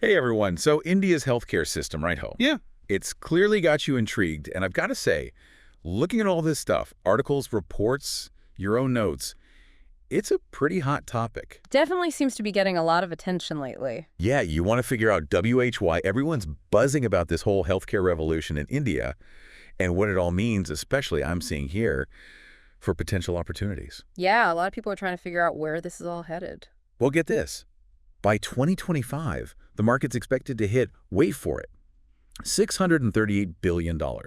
Hey everyone, so India's healthcare system, right ho. Yeah. It's clearly got you intrigued, and I've got to say, looking at all this stuff, articles, reports, your own notes, it's a pretty hot topic. Definitely seems to be getting a lot of attention lately. Yeah, you want to figure out why everyone's buzzing about this whole healthcare revolution in India and what it all means, especially I'm seeing here, for potential opportunities. Yeah, a lot of people are trying to figure out where this is all headed. Well, get this. By 2025, the market's expected to hit, wait for it, $638 billion. Wow.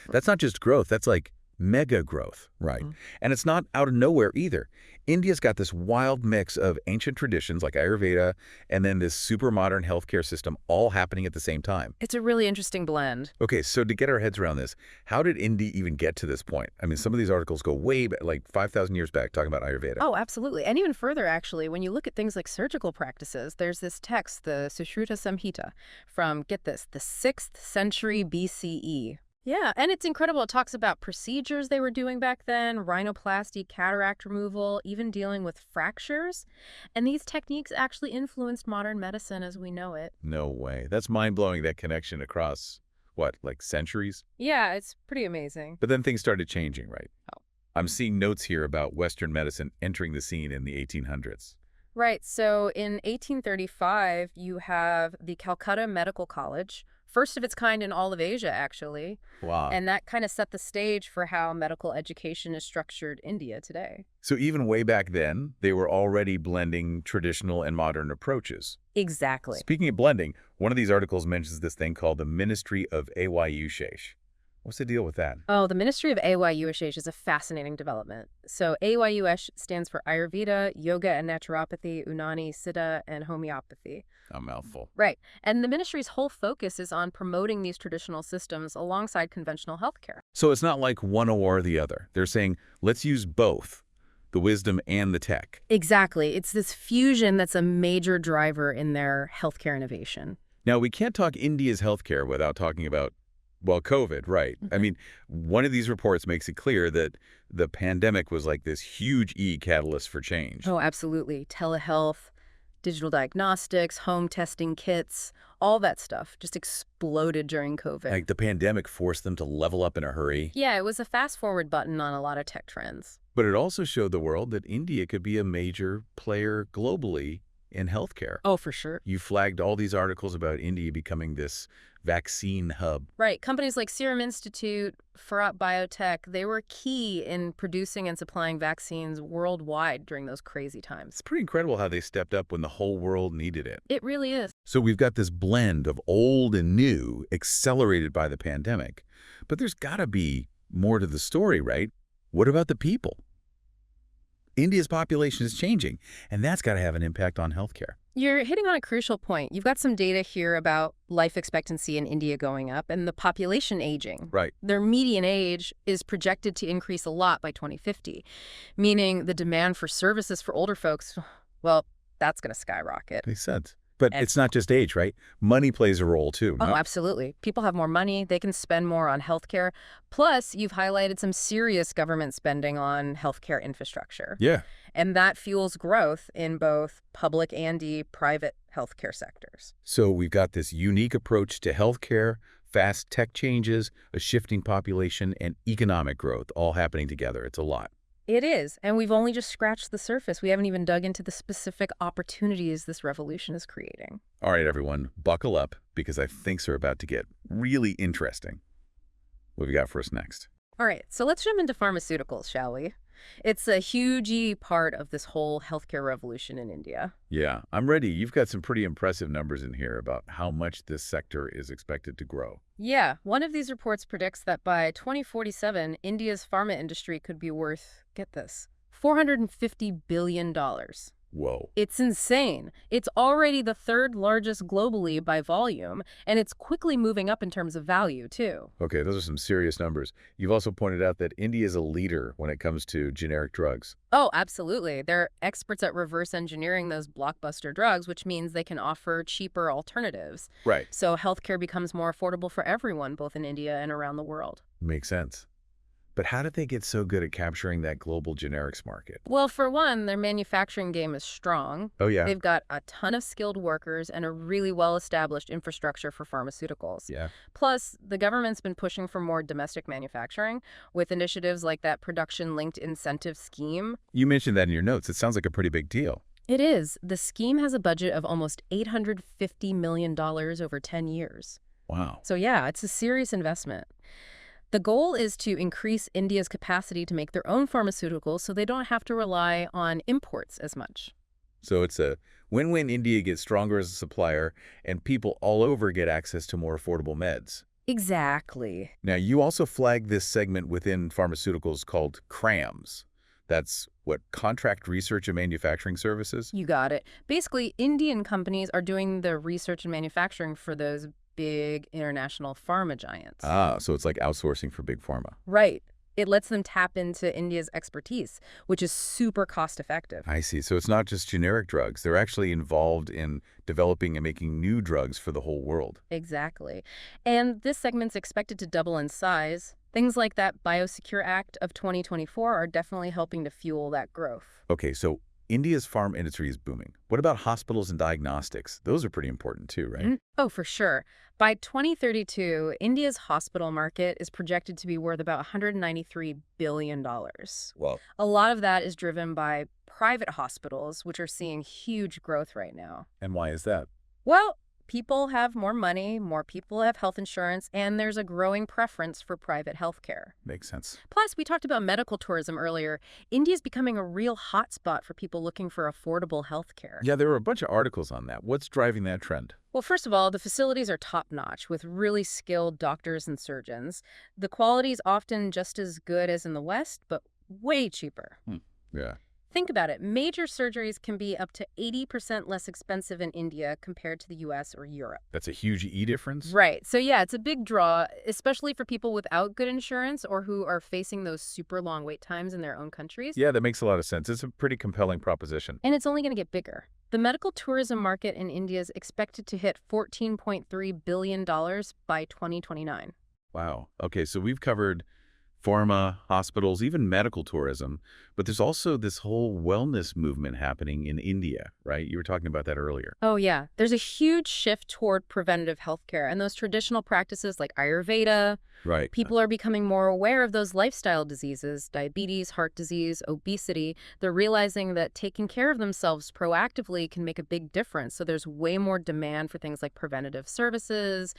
That's not just growth, that's like mega growth, right? And it's not out of nowhere either. India's got this wild mix of ancient traditions like Ayurveda and then this super modern healthcare system all happening at the same time. It's a really interesting blend. Okay, so to get our heads around this, how did India even get to this point? I mean, some of these articles go way back, like 5,000 years back, talking about Ayurveda. Oh, absolutely. And even further, actually, when you look at things like surgical practices, there's this text, the Sushruta Samhita, from, get this, the 6th century BCE. Yeah, and it's incredible. It talks about procedures they were doing back then, rhinoplasty, cataract removal, even dealing with fractures. And these techniques actually influenced modern medicine as we know it. No way. That's mind-blowing, that connection across, what, like centuries? Yeah, it's pretty amazing. But then things started changing, right? Oh. I'm seeing notes here about Western medicine entering the scene in the 1800s. Right, so in 1835, you have the Calcutta Medical College, first of its kind in all of Asia, actually. Wow. And that kind of set the stage for how medical education is structured in India today. So even way back then, they were already blending traditional and modern approaches. Exactly. Speaking of blending, one of these articles mentions this thing called the Ministry of Ayush. What's the deal with that? Oh, the Ministry of Ayush is a fascinating development. So Ayush stands for Ayurveda, Yoga and Naturopathy, Unani, Siddha, and Homeopathy. A mouthful. Right. And the ministry's whole focus is on promoting these traditional systems alongside conventional healthcare. So it's not like one or the other. They're saying, let's use both, the wisdom and the tech. Exactly. It's this fusion that's a major driver in their healthcare innovation. Now, we can't talk India's healthcare without talking about, well, COVID, right? I mean, one of these reports makes it clear that the pandemic was like this huge catalyst for change. Oh, absolutely. Telehealth, digital diagnostics, home testing kits, all that stuff just exploded during COVID. Like the pandemic forced them to level up in a hurry. Yeah, it was a fast forward button on a lot of tech trends. But it also showed the world that India could be a major player globally in healthcare. Oh, for sure. You flagged all these articles about India becoming this vaccine hub. Right. Companies like Serum Institute, Farad Biotech, they were key in producing and supplying vaccines worldwide during those crazy times. It's pretty incredible how they stepped up when the whole world needed it. It really is. So we've got this blend of old and new accelerated by the pandemic. But there's got to be more to the story, right? What about the people? India's population is changing, and that's got to have an impact on healthcare. You're hitting on a crucial point. You've got some data here about life expectancy in India going up and the population aging. Right. Their median age is projected to increase a lot by 2050, meaning the demand for services for older folks, well, that's going to skyrocket. Makes sense. But it's not just age, right? Money plays a role, too. Oh, absolutely. People have more money. They can spend more on healthcare. Plus, you've highlighted some serious government spending on healthcare infrastructure. Yeah. And that fuels growth in both public and the private healthcare sectors. So we've got this unique approach to healthcare, fast tech changes, a shifting population, and economic growth all happening together. It's a lot. It is, and we've only just scratched the surface. We haven't even dug into the specific opportunities this revolution is creating. All right, everyone, buckle up, because I think they're about to get really interesting. What have you got for us next? All right, so let's jump into pharmaceuticals, shall we? It's a huge part of this whole healthcare revolution in India. Yeah, I'm ready. You've got some pretty impressive numbers in here about how much this sector is expected to grow. Yeah, one of these reports predicts that by 2047, India's pharma industry could be worth, get this, $450 billion. Whoa. It's insane. It's already the third largest globally by volume, and it's quickly moving up in terms of value, too. Okay, those are some serious numbers. You've also pointed out that India is a leader when it comes to generic drugs. Oh, absolutely. They're experts at reverse engineering those blockbuster drugs, which means they can offer cheaper alternatives. Right. So healthcare becomes more affordable for everyone, both in India and around the world. Makes sense. But how did they get so good at capturing that global generics market? Well, for one, their manufacturing game is strong. Oh, yeah. They've got a ton of skilled workers and a really well-established infrastructure for pharmaceuticals. Yeah. Plus, the government's been pushing for more domestic manufacturing with initiatives like that production-linked incentive scheme. You mentioned that in your notes. It sounds like a pretty big deal. It is. The scheme has a budget of almost $850 million over 10 years. Wow. So yeah, it's a serious investment. The goal is to increase India's capacity to make their own pharmaceuticals so they don't have to rely on imports as much. So it's a win-win. India gets stronger as a supplier, and people all over get access to more affordable meds. Exactly. Now, you also flagged this segment within pharmaceuticals called CRAMS. That's what? Contract Research and Manufacturing Services? You got it. Basically, Indian companies are doing the research and manufacturing for those big international pharma giants. Ah, so it's like outsourcing for big pharma. Right. It lets them tap into India's expertise, which is super cost effective. I see. So it's not just generic drugs. They're actually involved in developing and making new drugs for the whole world. Exactly. And this segment's expected to double in size. Things like that Biosecure Act of 2024 are definitely helping to fuel that growth. Okay, so India's farm industry is booming. What about hospitals and diagnostics? Those are pretty important too, right? Oh, for sure. By 2032, India's hospital market is projected to be worth about $193 billion. Well, A lot of that is driven by private hospitals, which are seeing huge growth right now. and why is that? Well, people have more money, more people have health insurance, and there's a growing preference for private health care. Makes sense. Plus, we talked about medical tourism earlier. India's becoming a real hotspot for people looking for affordable health care. Yeah, there were a bunch of articles on that. What's driving that trend? Well, first of all, the facilities are top-notch with really skilled doctors and surgeons. The quality is often just as good as in the West, but way cheaper. Yeah. Think about it. Major surgeries can be up to 80% less expensive in India compared to the US or Europe. That's a huge difference? Right. So yeah, it's a big draw, especially for people without good insurance or who are facing those super long wait times in their own countries. Yeah, that makes a lot of sense. It's a pretty compelling proposition. And it's only going to get bigger. The medical tourism market in India is expected to hit $14.3 billion by 2029. Wow. Okay, so we've covered pharma, hospitals, even medical tourism, but there's also this whole wellness movement happening in India, right? You were talking about that earlier. Oh, yeah. There's a huge shift toward preventative healthcare, and those traditional practices like Ayurveda. Right. People are becoming more aware of those lifestyle diseases, diabetes, heart disease, obesity. They're realizing that taking care of themselves proactively can make a big difference. So there's way more demand for things like preventative services,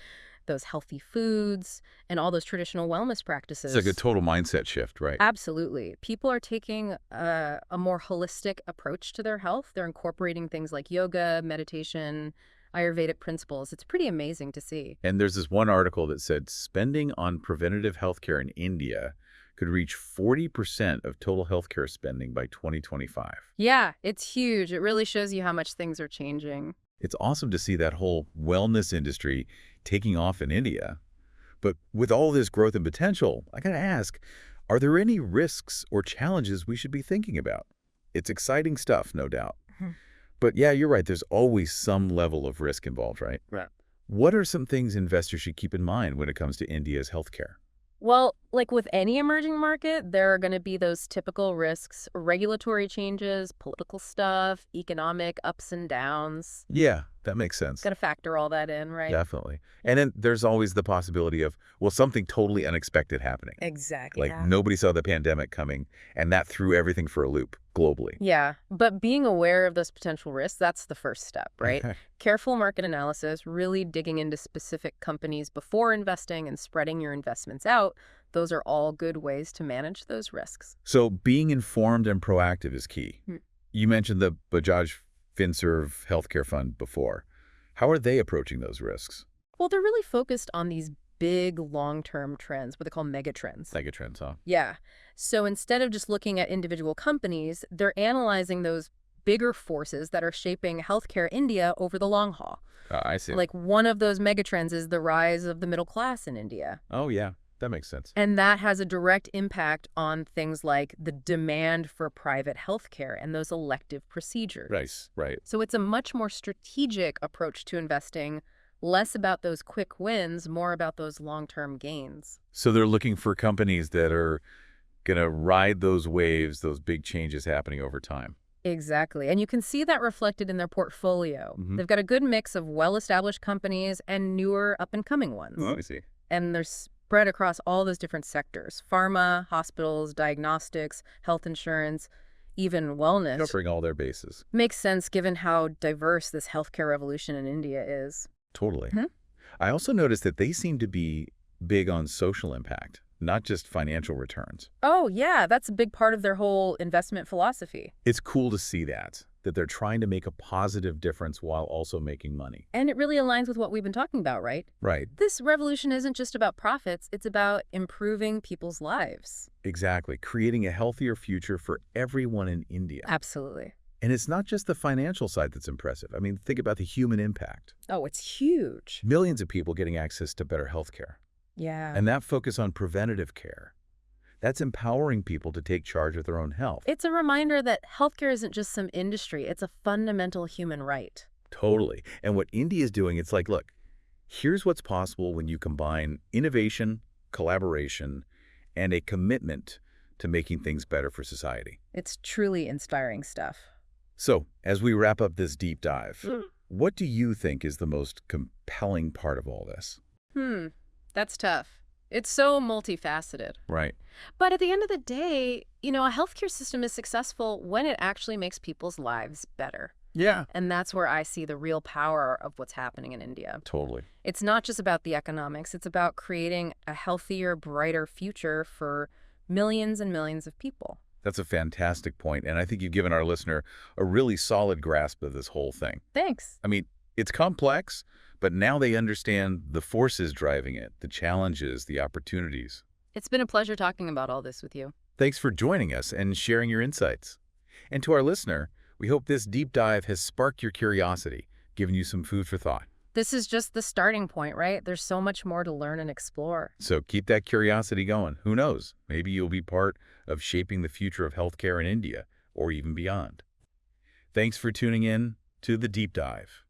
those healthy foods, and all those traditional wellness practices. It's like a total mindset shift, right? Absolutely. People are taking a more holistic approach to their health. They're incorporating things like yoga, meditation, Ayurvedic principles. It's pretty amazing to see. And there's this one article that said spending on preventative healthcare in India could reach 40% of total healthcare spending by 2025. Yeah, it's huge. It really shows you how much things are changing. It's awesome to see that whole wellness industry taking off in India. But with all this growth and potential, I gotta ask, are there any risks or challenges we should be thinking about? It's exciting stuff, no doubt. But yeah, you're right. There's always some level of risk involved, right? Right. What are some things investors should keep in mind when it comes to India's healthcare? Well, like with any emerging market, there are going to be those typical risks, regulatory changes, political stuff, economic ups and downs. Yeah, that makes sense. Got to factor all that in, right? Definitely. And then there's always the possibility of, well, something totally unexpected happening. Exactly. Like nobody saw the pandemic coming, and that threw everything for a loop globally. Yeah, but being aware of those potential risks, that's the first step, right? Careful market analysis, really digging into specific companies before investing and spreading your investments out, those are all good ways to manage those risks. So being informed and proactive is key. You mentioned the Bajaj Finserv healthcare fund before. How are they approaching those risks? Well, they're really focused on these big long-term trends, what they call megatrends. Megatrends, huh? Yeah. So instead of just looking at individual companies, they're analyzing those bigger forces that are shaping healthcare India over the long haul. I see. Like one of those megatrends is the rise of the middle class in India. Oh, yeah. That makes sense. And that has a direct impact on things like the demand for private healthcare and those elective procedures. Right. So it's a much more strategic approach to investing, less about those quick wins, more about those long-term gains. So they're looking for companies that are going to ride those waves, those big changes happening over time. Exactly. And you can see that reflected in their portfolio. They've got a good mix of well-established companies and newer up-and-coming ones. Oh, I see. And they're spread across all those different sectors: pharma, hospitals, diagnostics, health insurance, even wellness. Covering all their bases. Makes sense given how diverse this healthcare revolution in India is. Totally. I also noticed that they seem to be big on social impact, not just financial returns. Oh, yeah, that's a big part of their whole investment philosophy. It's cool to see that they're trying to make a positive difference while also making money. And it really aligns with what we've been talking about, right? Right. This revolution isn't just about profits, it's about improving people's lives. Exactly. Creating a healthier future for everyone in India. Absolutely. And it's not just the financial side that's impressive. I mean, think about the human impact. Oh, it's huge. Millions of people getting access to better health care. Yeah. And that focus on preventative care. That's empowering people to take charge of their own health. It's a reminder that healthcare isn't just some industry, it's a fundamental human right. Totally. And what India is doing, it's like, look, here's what's possible when you combine innovation, collaboration, and a commitment to making things better for society. It's truly inspiring stuff. So, as we wrap up this deep dive, what do you think is the most compelling part of all this? That's tough. It's so multifaceted. Right. But at the end of the day, a healthcare system is successful when it actually makes people's lives better. Yeah. And that's where I see the real power of what's happening in India. Totally. It's not just about the economics. It's about creating a healthier, brighter future for millions and millions of people. That's a fantastic point, and I think you've given our listener a really solid grasp of this whole thing. Thanks. I mean, it's complex, but now they understand the forces driving it, the challenges, the opportunities. It's been a pleasure talking about all this with you. Thanks for joining us and sharing your insights. And to our listener, we hope this deep dive has sparked your curiosity, given you some food for thought. This is just the starting point, right? There's so much more to learn and explore. So keep that curiosity going. Who knows? Maybe you'll be part of shaping the future of healthcare in India or even beyond. Thanks for tuning in to The Deep Dive.